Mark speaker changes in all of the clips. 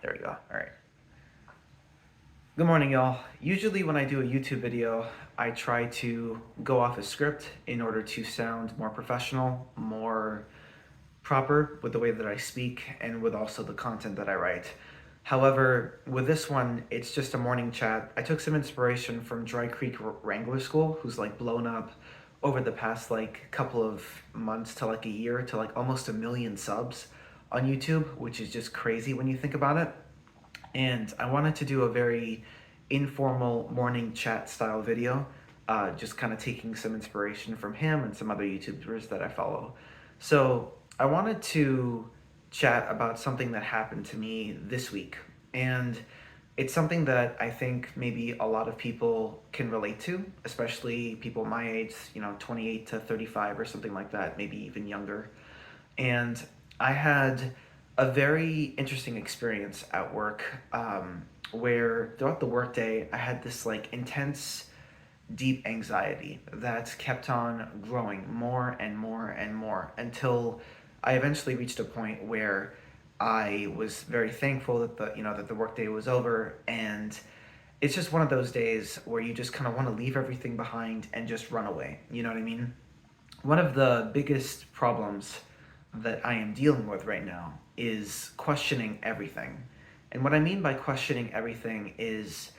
Speaker 1: There we go. All right. Good morning, y'all. Usually, when I do a YouTube video, I try to go off a script in order to sound more professional, more proper with the way that I speak, and with also the content that I write. However, with this one, it's just a morning chat. I took some inspiration from Dry Creek Wrangler School, who's like blown up over the past like couple of months to like a year to like almost 1 million subs on YouTube, which is just crazy when you think about it. And I wanted to do a very informal morning chat style video, just kind of taking some inspiration from him and some other YouTubers that I follow. So I wanted to chat about something that happened to me this week. And it's something that I think maybe a lot of people can relate to, especially people my age, 28 to 35 or something like that, maybe even younger. And I had a very interesting experience at work, where throughout the workday I had this like intense, deep anxiety that kept on growing more and more and more until I eventually reached a point where I was very thankful that the workday was over, and it's just one of those days where you just kind of want to leave everything behind and just run away. You know what I mean? One of the biggest problems that I am dealing with right now is questioning everything. And what I mean by questioning everything is,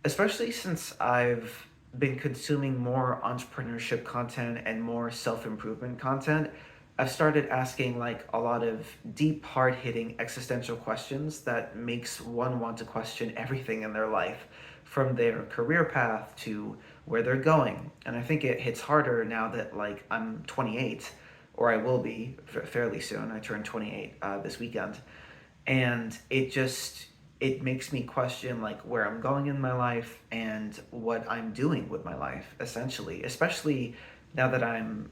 Speaker 1: especially since I've been consuming more entrepreneurship content and more self improvement content, I've started asking like a lot of deep, hard hitting existential questions that makes one want to question everything in their life, from their career path to where they're going. And I think it hits harder now that like I'm 28, or I will be fairly soon. I turn 28 this weekend, and it makes me question like where I'm going in my life and what I'm doing with my life, essentially, especially now that I'm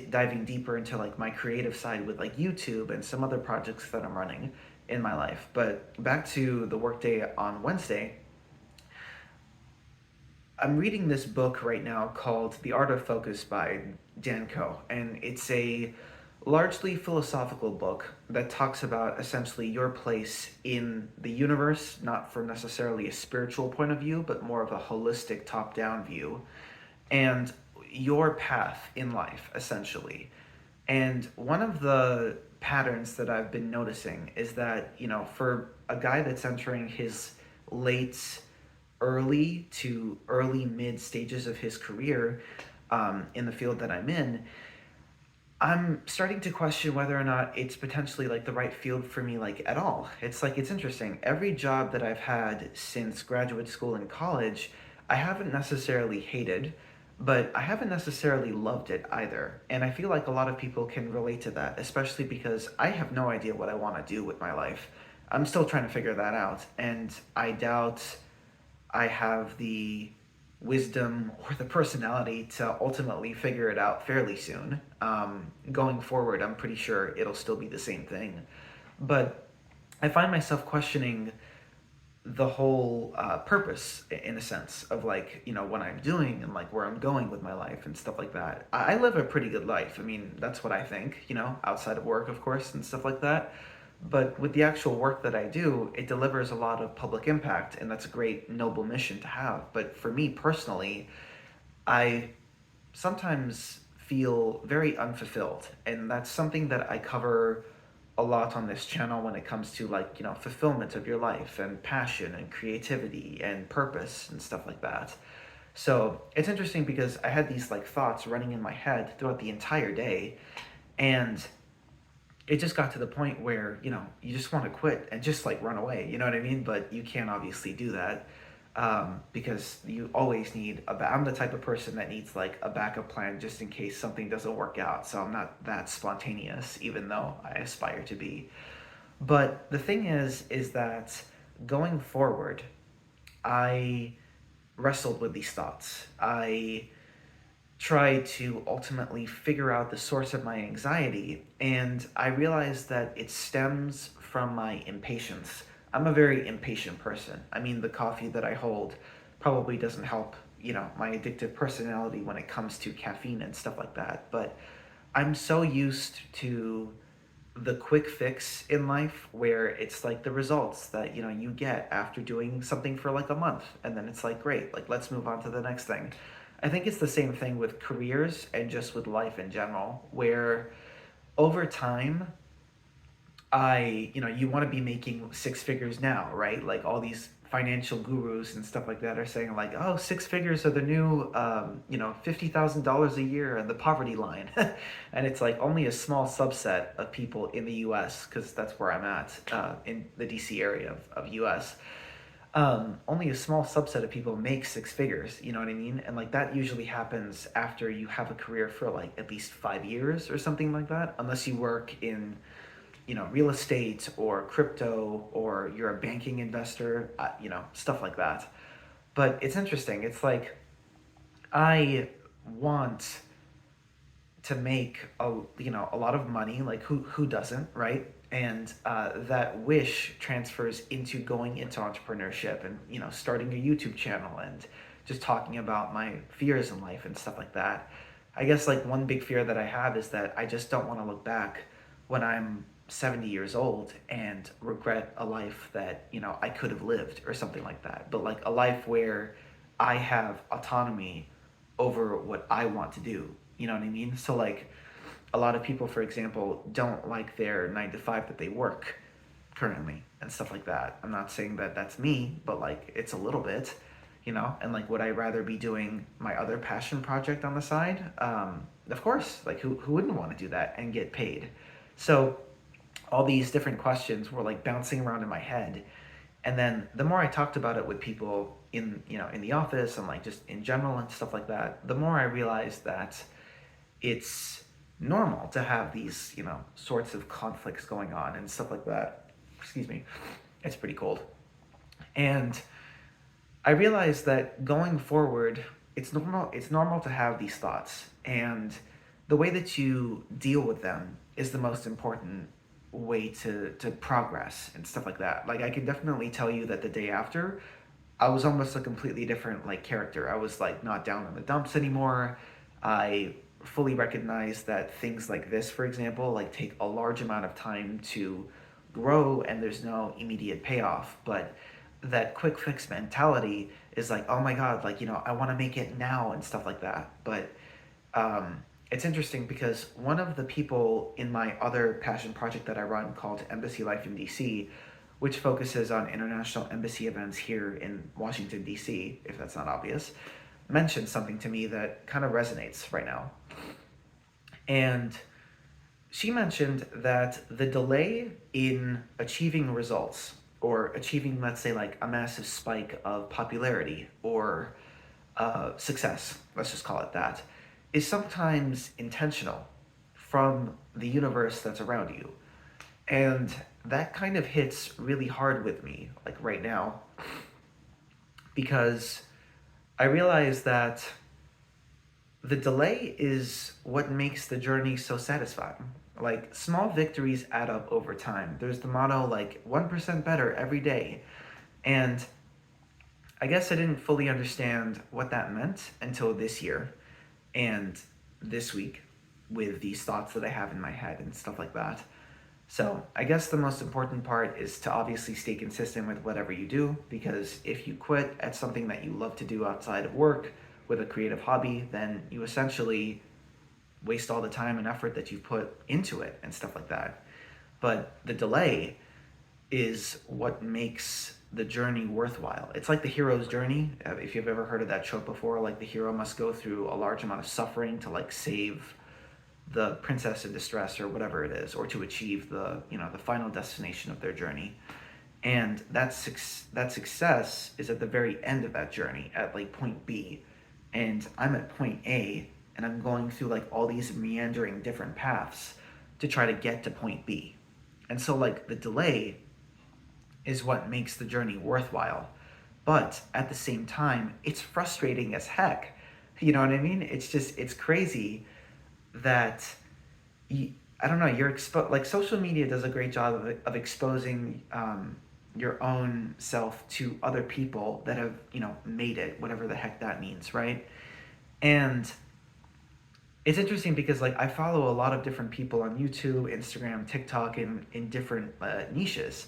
Speaker 1: diving deeper into like my creative side with like YouTube and some other projects that I'm running in my life. But back to the workday on Wednesday, I'm reading this book right now called The Art of Focus by Dan Coe, and it's a largely philosophical book that talks about essentially your place in the universe, not from necessarily a spiritual point of view, but more of a holistic top down view, and your path in life, essentially. And one of the patterns that I've been noticing is that, for a guy that's entering his late, early to early mid stages of his career, in the field that I'm in, I'm starting to question whether or not it's potentially like the right field for me, like at all. It's like, it's interesting. Every job that I've had since graduate school and college, I haven't necessarily hated, but I haven't necessarily loved it either. And I feel like a lot of people can relate to that, especially because I have no idea what I want to do with my life. I'm still trying to figure that out. And I doubt I have the wisdom or the personality to ultimately figure it out fairly soon. Going forward, I'm pretty sure it'll still be the same thing. But I find myself questioning the whole purpose, in a sense, of like, what I'm doing and like where I'm going with my life and stuff like that. I live a pretty good life. I mean, that's what I think, outside of work, of course, and stuff like that. But with the actual work that I do, it delivers a lot of public impact, and that's a great, noble mission to have. But for me personally, I sometimes feel very unfulfilled, and that's something that I cover a lot on this channel when it comes to like, fulfillment of your life and passion and creativity and purpose and stuff like that. So it's interesting because I had these like thoughts running in my head throughout the entire day, and it just got to the point where, you just want to quit and just like run away, you know what I mean? But you can't obviously do that, because you always need I'm the type of person that needs like a backup plan just in case something doesn't work out. So I'm not that spontaneous, even though I aspire to be. But the thing is that going forward, I wrestled with these thoughts. I try to ultimately figure out the source of my anxiety, and I realized that it stems from my impatience. I'm a very impatient person. I mean, the coffee that I hold probably doesn't help, my addictive personality when it comes to caffeine and stuff like that, but I'm so used to the quick fix in life where it's like the results that you get after doing something for like a month, and then it's like, great, like let's move on to the next thing. I think it's the same thing with careers and just with life in general, where over time, you want to be making six figures now, right? Like all these financial gurus and stuff like that are saying like, oh, six figures are the new, $50,000 a year and the poverty line. And it's like only a small subset of people in the US, because that's where I'm at, in the DC area of US. Only a small subset of people make six figures, you know what I mean? And like that usually happens after you have a career for like at least 5 years or something like that, unless you work in real estate or crypto, or you're a banking investor, stuff like that. But it's interesting. It's like I want to make a lot of money. Like who doesn't, right? And that wish transfers into going into entrepreneurship and starting a YouTube channel and just talking about my fears in life and stuff like that. I guess like one big fear that I have is that I just don't want to look back when I'm 70 years old and regret a life that I could have lived or something like that. But like a life where I have autonomy over what I want to do. You know what I mean? So like a lot of people, for example, don't like their 9 to 5 that they work currently and stuff like that. I'm not saying that that's me, but like it's a little bit, and like would I rather be doing my other passion project on the side? Of course, like who wouldn't want to do that and get paid? So all these different questions were like bouncing around in my head. And then the more I talked about it with people in the office and like just in general and stuff like that, the more I realized that it's normal to have these, sorts of conflicts going on and stuff like that. Excuse me. It's pretty cold. And I realized that going forward, it's normal to have these thoughts, and the way that you deal with them is the most important way to progress and stuff like that. Like I can definitely tell you that the day after, I was almost a completely different like character. I was like not down in the dumps anymore. I fully recognize that things like this, for example, like take a large amount of time to grow and there's no immediate payoff. But that quick fix mentality is like, oh my God, like, I want to make it now and stuff like that. But it's interesting because one of the people in my other passion project that I run called Embassy Life in DC, which focuses on international embassy events here in Washington, DC, if that's not obvious, mentioned something to me that kind of resonates right now. And she mentioned that the delay in achieving results, or achieving, let's say, like a massive spike of popularity or success, let's just call it that, is sometimes intentional from the universe that's around you. And that kind of hits really hard with me, like right now, because I realize that the delay is what makes the journey so satisfying. Like small victories add up over time. There's the motto like 1% better every day. And I guess I didn't fully understand what that meant until this year and this week with these thoughts that I have in my head and stuff like that. So I guess the most important part is to obviously stay consistent with whatever you do, because if you quit at something that you love to do outside of work with a creative hobby, then you essentially waste all the time and effort that you've put into it and stuff like that. But the delay is what makes the journey worthwhile. It's like the hero's journey. If you've ever heard of that trope before, like the hero must go through a large amount of suffering to like save the princess in distress or whatever it is, or to achieve the final destination of their journey. And that success is at the very end of that journey at like point B, and I'm at point A, and I'm going through like all these meandering different paths to try to get to point B. And so like the delay is what makes the journey worthwhile. But at the same time, it's frustrating as heck. You know what I mean? It's crazy that I don't know, like social media does a great job of exposing your own self to other people that have, made it, whatever the heck that means, right? And It's interesting because like I follow a lot of different people on YouTube, Instagram, TikTok, in different niches,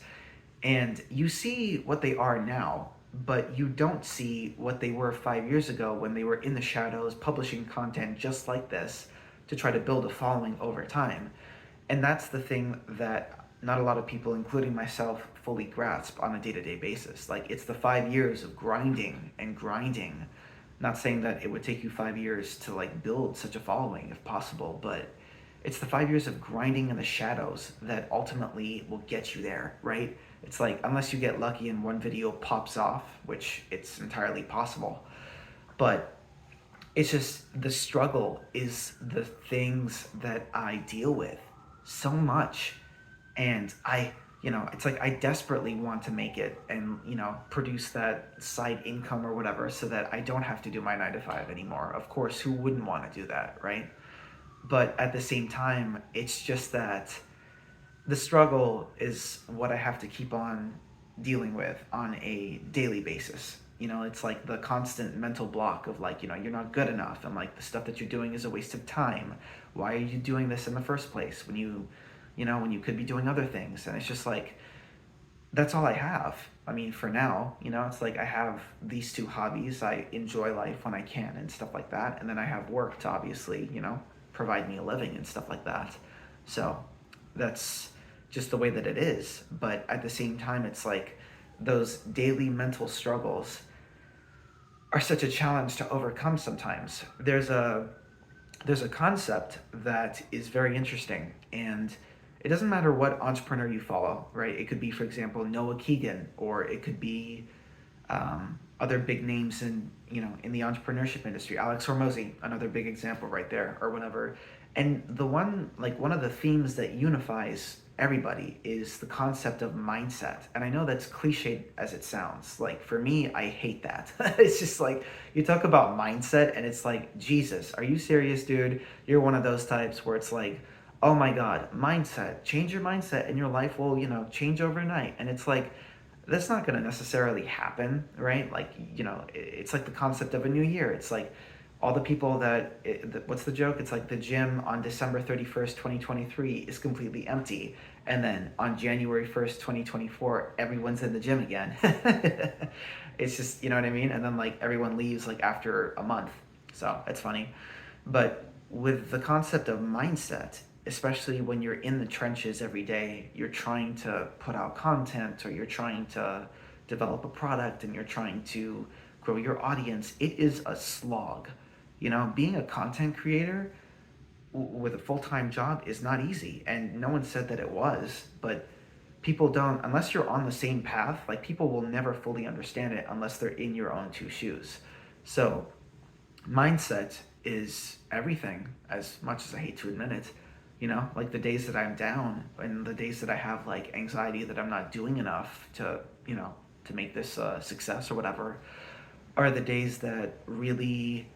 Speaker 1: and you see what they are now, but you don't see what they were 5 years ago when they were in the shadows publishing content just like this to try to build a following over time. And that's the thing that not a lot of people, including myself, fully grasp on a day-to-day basis. Like, it's the 5 years of grinding and grinding. Not saying that it would take you 5 years to like build such a following if possible, but it's the 5 years of grinding in the shadows that ultimately will get you there, right? It's like, unless you get lucky and one video pops off, which it's entirely possible, but it's just the struggle is the things that I deal with so much. And it's like I desperately want to make it and, produce that side income or whatever so that I don't have to do my 9 to 5 anymore. Of course, who wouldn't want to do that, right? But at the same time, it's just that the struggle is what I have to keep on dealing with on a daily basis. It's like the constant mental block of like, you're not good enough and like the stuff that you're doing is a waste of time. Why are you doing this in the first place when you could be doing other things? And it's just like, that's all I have. I mean, for now, it's like I have these two hobbies. I enjoy life when I can and stuff like that. And then I have work to obviously, provide me a living and stuff like that. So that's just the way that it is. But at the same time, it's like those daily mental struggles are such a challenge to overcome sometimes. There's a concept that is very interesting, and it doesn't matter what entrepreneur you follow, right? It could be, for example, Noah Keegan, or it could be other big names in the entrepreneurship industry. Alex Hormozy, another big example right there, or whatever. And one of the themes that unifies everybody is the concept of mindset. And I know that's cliched as it sounds. Like, for me, I hate that. It's just like, you talk about mindset and it's like, Jesus, are you serious, dude? You're one of those types where it's like, oh my God, mindset, change your mindset and your life will, change overnight. And it's like, that's not going to necessarily happen, right? Like, it's like the concept of a new year. It's like all the people what's the joke? It's like the gym on December 31st, 2023 is completely empty. And then on January 1st, 2024, everyone's in the gym again. It's just, you know what I mean? And then like everyone leaves like after a month. So it's funny. But with the concept of mindset, especially when you're in the trenches every day, you're trying to put out content or you're trying to develop a product and you're trying to grow your audience, it is a slog. Being a content creator with a full-time job is not easy, and no one said that it was, but people don't, unless you're on the same path, like people will never fully understand it unless they're in your own two shoes. So mindset is everything, as much as I hate to admit it. Like the days that I'm down and the days that I have like anxiety that I'm not doing enough to make this a success or whatever, are the days that really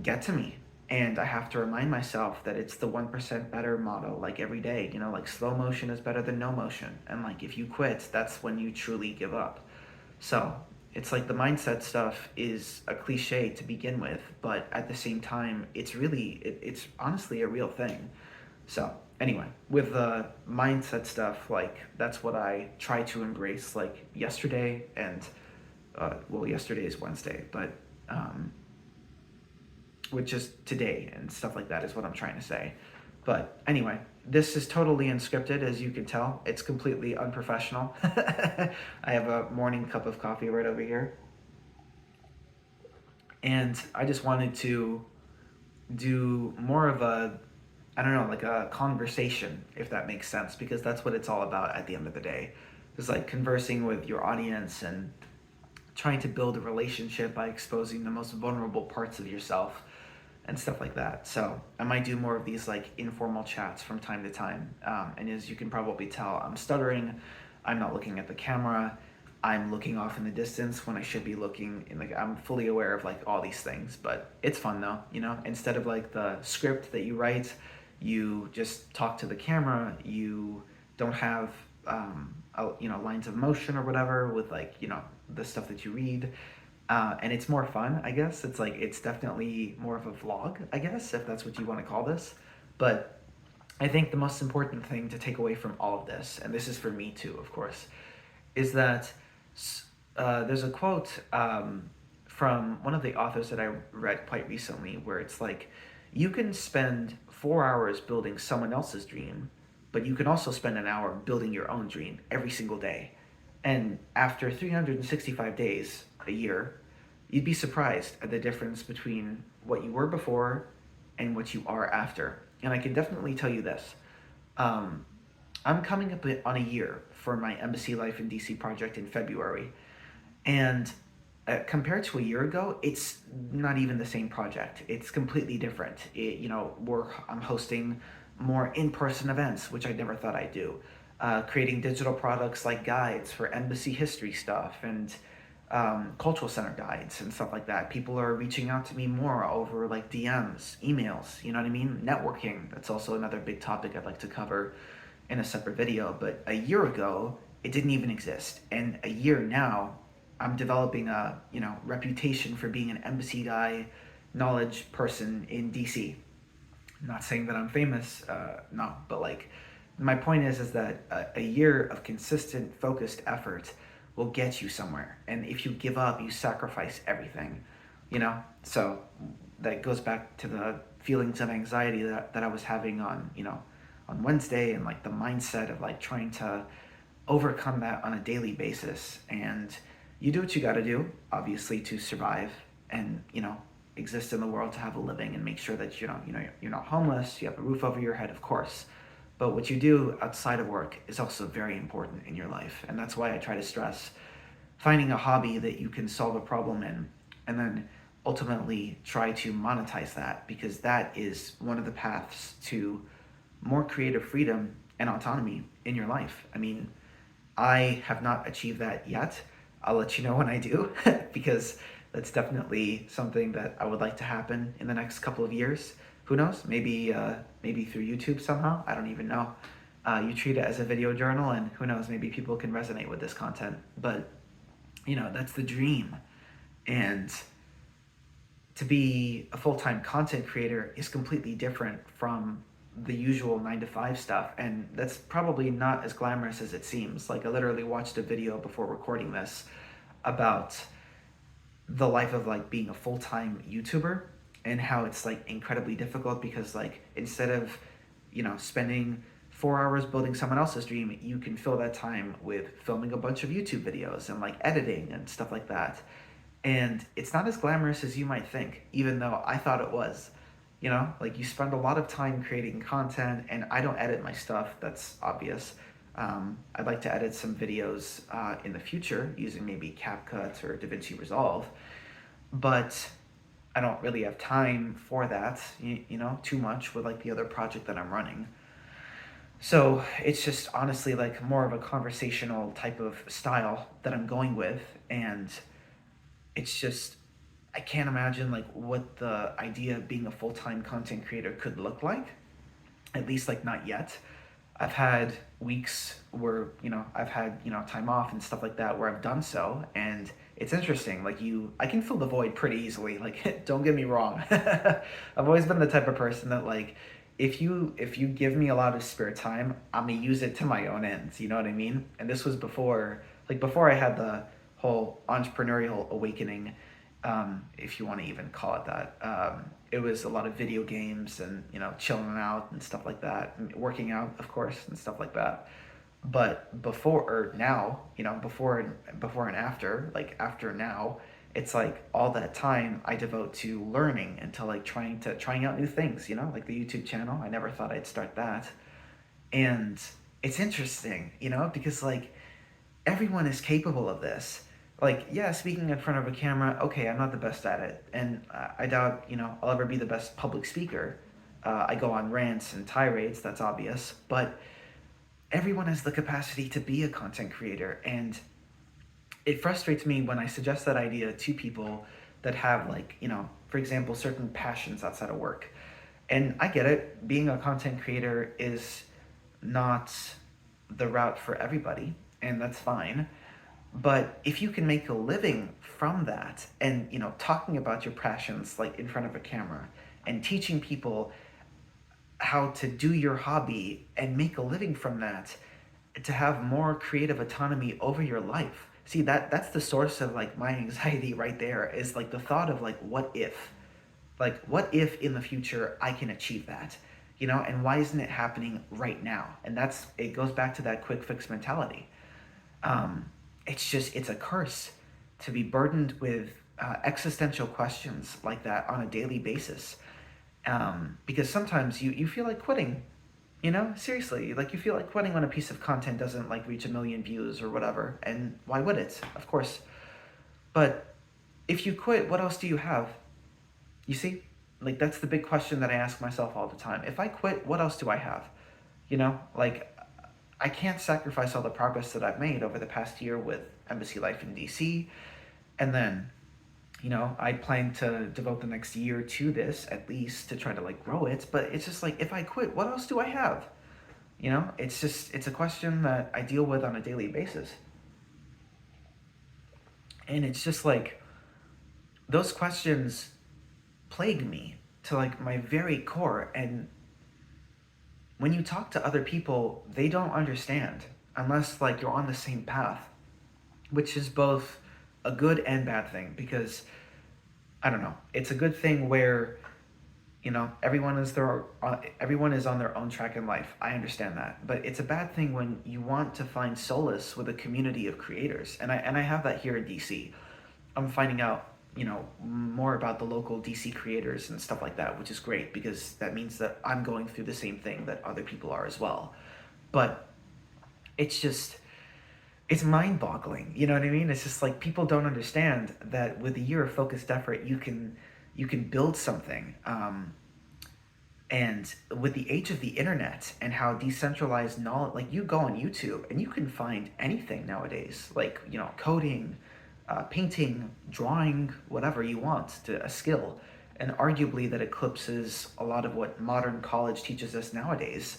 Speaker 1: get to me. And I have to remind myself that it's the 1% better motto, like every day, like slow motion is better than no motion. And like if you quit, that's when you truly give up. So it's like the mindset stuff is a cliche to begin with, but at the same time, it's honestly a real thing. So anyway, with the mindset stuff, like that's what I try to embrace. Like yesterday and yesterday is Wednesday, but with just today and stuff like that is what I'm trying to say. But anyway, this is totally unscripted, as you can tell. It's completely unprofessional. I have a morning cup of coffee right over here. And I just wanted to do more of I don't know, like a conversation, if that makes sense, because that's what it's all about at the end of the day. It's like conversing with your audience and trying to build a relationship by exposing the most vulnerable parts of yourself and stuff like that. So I might do more of these like informal chats from time to time. And as you can probably tell, I'm stuttering. I'm not looking at the camera. I'm looking off in the distance when I should be looking in I'm fully aware of like all these things, but it's fun though, instead of like the script that you write, you just talk to the camera. You don't have, lines of motion or whatever with like, the stuff that you read. And it's more fun, I guess. It's like it's definitely more of a vlog, I guess, if that's what you want to call this. But I think the most important thing to take away from all of this, and this is for me too, of course, is that there's a quote from one of the authors that I read quite recently where it's like, you can spend 4 hours building someone else's dream, but you can also spend an hour building your own dream every single day. And after 365 days a year, you'd be surprised at the difference between what you were before and what you are after. And I can definitely tell you this. Um, I'm coming up on a year for my Embassy Life in DC project in February. And compared to a year ago, it's not even the same project. It's completely different. I'm hosting more in-person events, which I never thought I'd do. Creating digital products like guides for embassy history stuff and cultural center guides and stuff like that. People are reaching out to me more over like DMs, emails. You know what I mean? Networking. That's also another big topic I'd like to cover in a separate video. But a year ago, it didn't even exist, and a year now, I'm developing a reputation for being an embassy guy, knowledge person in DC. I'm not saying that I'm famous, no, but like my point is that a year of consistent, focused effort will get you somewhere. And if you give up, you sacrifice everything, So that goes back to the feelings of anxiety that I was having on Wednesday, and like the mindset of like trying to overcome that on a daily basis. And you do what you got to do, obviously, to survive and exist in the world, to have a living and make sure that you're not homeless, you have a roof over your head, of course. But what you do outside of work is also very important in your life, and that's why I try to stress finding a hobby that you can solve a problem in, and then ultimately try to monetize that, because that is one of the paths to more creative freedom and autonomy in your life. I mean, I have not achieved that yet. I'll let you know when I do, because that's definitely something that I would like to happen in the next couple of years. Who knows? Maybe through YouTube somehow. I don't even know. You treat it as a video journal, and who knows? Maybe people can resonate with this content. But that's the dream. And to be a full-time content creator is completely different from the usual 9 to 5 stuff, and that's probably not as glamorous as it seems. Like, I literally watched a video before recording this about the life of like being a full-time YouTuber, and how it's like incredibly difficult, because like instead of spending 4 hours building someone else's dream, you can fill that time with filming a bunch of YouTube videos and like editing and stuff like that. And it's not as glamorous as you might think, even though I thought it was. Like, you spend a lot of time creating content, and I don't edit my stuff, that's obvious. I'd like to edit some videos in the future using maybe CapCut or DaVinci Resolve, but I don't really have time for that, too much with like the other project that I'm running. So it's just honestly like more of a conversational type of style that I'm going with, and it's just, I can't imagine like what the idea of being a full-time content creator could look like, at least like not yet. I've had weeks where I've had time off and stuff like that where I've done so, and it's interesting. Like, I can fill the void pretty easily. Like, don't get me wrong. I've always been the type of person that like, if you give me a lot of spare time, I'm gonna use it to my own ends. You know what I mean? And this was before I had the whole entrepreneurial awakening, if you want to even call it that. It was a lot of video games and chilling out and stuff like that, and working out, of course, and stuff like that. But before or now, before and after, like after now, it's like all that time I devote to learning and to like trying out new things. Like the YouTube channel. I never thought I'd start that, and it's interesting, because like everyone is capable of this. Like, yeah, speaking in front of a camera, okay, I'm not the best at it, and I doubt I'll ever be the best public speaker. I go on rants and tirades, that's obvious, but everyone has the capacity to be a content creator. And it frustrates me when I suggest that idea to people that have like for example, certain passions outside of work. And I get it, being a content creator is not the route for everybody, and that's fine. But if you can make a living from that and, talking about your passions like in front of a camera and teaching people how to do your hobby and make a living from that, to have more creative autonomy over your life. See, that's the source of like my anxiety right there, is like the thought of like what if in the future I can achieve that, and why isn't it happening right now? And it goes back to that quick fix mentality. um, it's a curse to be burdened with existential questions like that on a daily basis, because sometimes you feel like quitting. Seriously, like you feel like quitting when a piece of content doesn't like reach 1 million views or whatever. And why would it? Of course. But if you quit, what else do you have? You see? Like that's the big question that I ask myself all the time. If I quit, what else do I have? Like I can't sacrifice all the progress that I've made over the past year with Embassy Life in DC. And then, I plan to devote the next year to this at least to try to like grow it. But it's just like, if I quit, what else do I have? It's a question that I deal with on a daily basis. And it's just like, those questions plague me to like my very core. And when you talk to other people, they don't understand unless like you're on the same path, which is both a good and bad thing, because I don't know, it's a good thing where everyone is on their own track in life. I understand that, but it's a bad thing when you want to find solace with a community of creators, and I have that here in DC. I'm finding out more about the local DC creators and stuff like that, which is great because that means that I'm going through the same thing that other people are as well. But it's just it's mind-boggling. You know what I mean? It's just like people don't understand that with a year of focused effort, you can build something. And with the age of the internet and how decentralized knowledge, like you go on YouTube and you can find anything nowadays, like coding, painting, drawing, whatever you want, to a skill, and arguably that eclipses a lot of what modern college teaches us nowadays.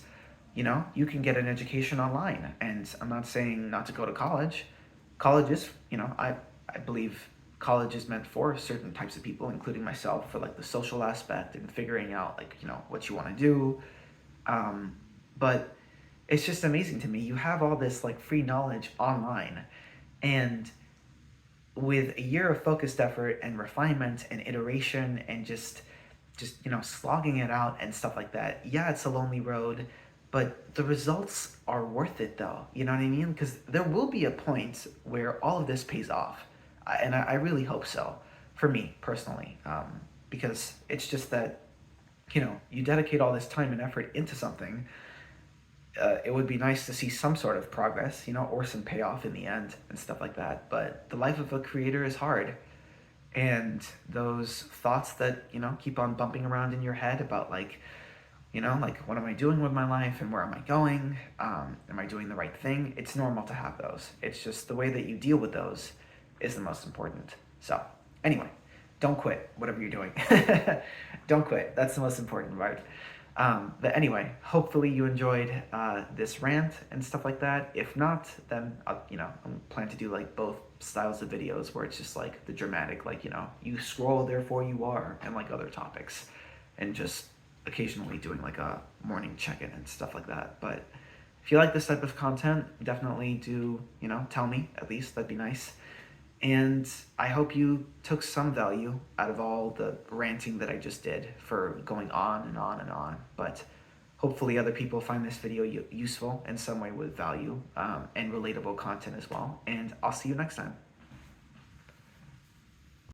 Speaker 1: You can get an education online, and I'm not saying not to go to college. College is, I believe college is meant for certain types of people, including myself, for like the social aspect and figuring out like, what you want to do. But it's just amazing to me. You have all this like free knowledge online, and with a year of focused effort and refinement and iteration and just slogging it out and stuff like that. Yeah, it's a lonely road, but the results are worth it though. You know what I mean? Because there will be a point where all of this pays off, and I really hope so, for me personally, because it's just that you dedicate all this time and effort into something. It would be nice to see some sort of progress, or some payoff in the end and stuff like that. But the life of a creator is hard. And those thoughts that, keep on bumping around in your head about like, like what am I doing with my life and where am I going? Am I doing the right thing? It's normal to have those. It's just the way that you deal with those is the most important. So anyway, don't quit, whatever you're doing. Don't quit. That's the most important part. But anyway, hopefully you enjoyed this rant and stuff like that. If not, then I plan to do like both styles of videos where it's just like the dramatic, like you scroll, therefore you are, and like other topics, and just occasionally doing like a morning check-in and stuff like that. But if you like this type of content, definitely do tell me at least. That'd be nice. And I hope you took some value out of all the ranting that I just did for going on and on and on. But hopefully other people find this video useful in some way with value, and relatable content as well. And I'll see you next time.